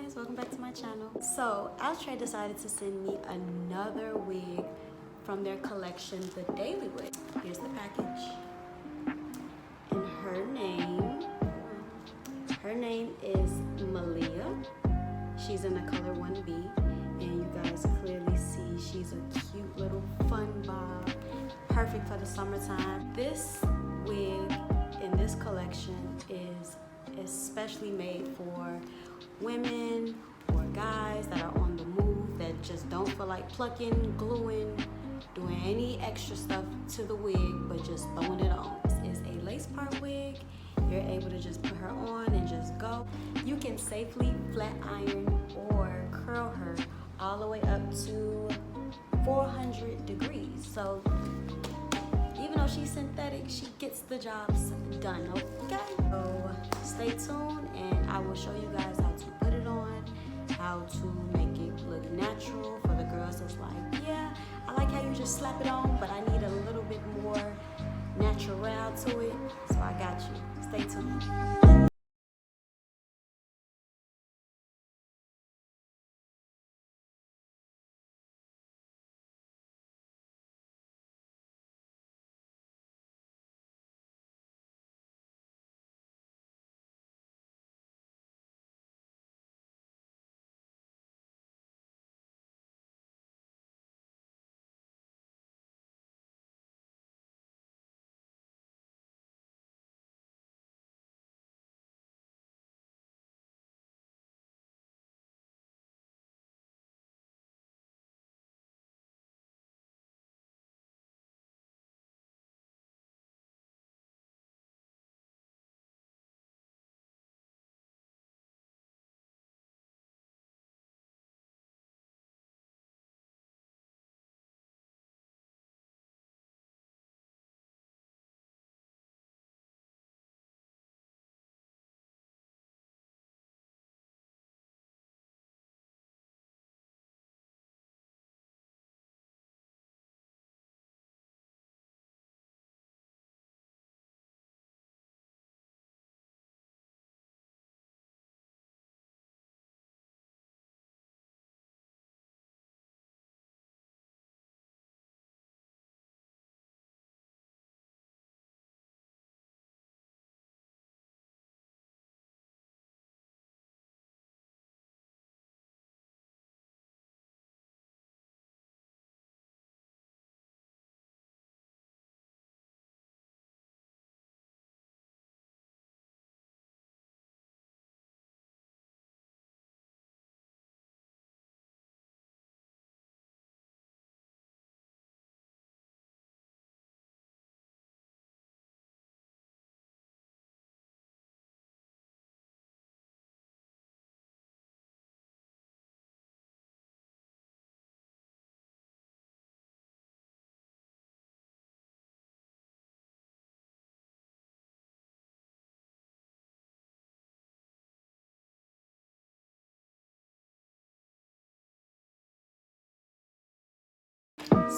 guys, welcome back to my channel. So Outre decided to send me another wig from their collection, the Daily Wig. Here's the package. And her name is Malia. She's in the color 1B, and you guys clearly see she's a cute little fun bob, perfect for the summertime. This wig in this collection is especially made for women or guys that are on the move, that just don't feel like plucking, gluing, doing any extra stuff to the wig, but just throwing it on. This is a lace part wig. You're able to just put her on and just go. You can safely flat iron or curl her all the way up to 400 degrees. So even though she's synthetic, she gets the jobs done, okay? So stay tuned and I will show you guys how to put it on, how to make it look natural for the girls that's like, yeah, I like how you just slap it on, but I need a little bit more natural to it. So I got you. Stay tuned.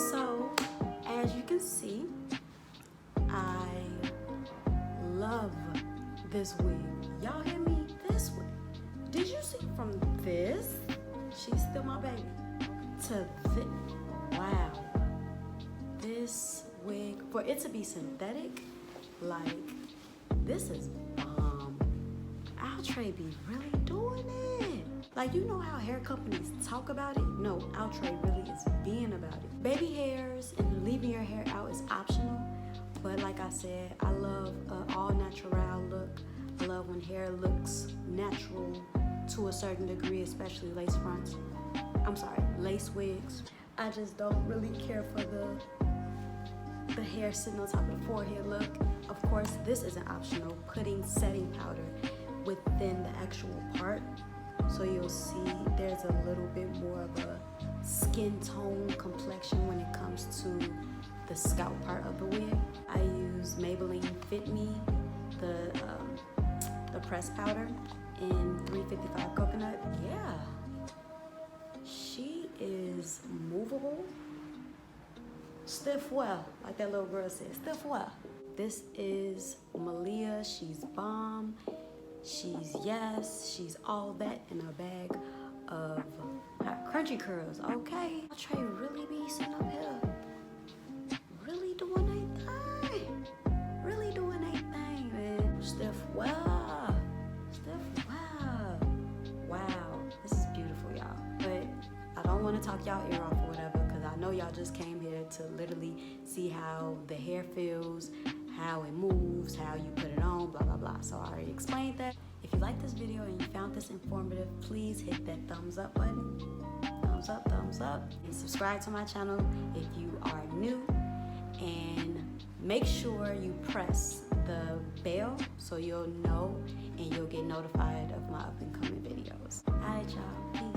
So, as you can see, I love this wig. Y'all hear me? This wig. Did you see from this? She's still my baby. To this. Wow. This wig, for it to be synthetic, like, this is bomb. Outre be really doing it. Like, you know how hair companies talk about it? No, Outre really is being about it. Baby hairs and leaving your hair out is optional, but like I said, I love an all natural look. I love when hair looks natural to a certain degree, especially lace fronts. I'm sorry, lace wigs. I just don't really care for the hair sitting on top of the forehead look. Of course, this isn't optional, putting setting powder within the actual part. So you'll see there's a little bit more of a skin tone complexion when it comes to the scalp part of the wig. I use Maybelline Fit Me, the pressed powder in 355 coconut. Yeah, she is movable. Stiff well, like that little girl said, stiff well. This is Malia, she's bomb. She's yes, she's all that in a bag of crunchy curls, okay? Outre really be sitting up here, really doing their thing. Really doing their thing, man. Stiff, wow. Stiff, wow. Wow, this is beautiful, y'all. But I don't want to talk y'all ear off or whatever, because I know y'all just came here to literally see how the hair feels, how it moves, how you put it on, blah, blah, blah. So I already explained that. If you like this video and you found this informative, please hit that thumbs up button. Thumbs up. And subscribe to my channel if you are new. And make sure you press the bell so you'll know and you'll get notified of my up and coming videos. All right, y'all. Peace.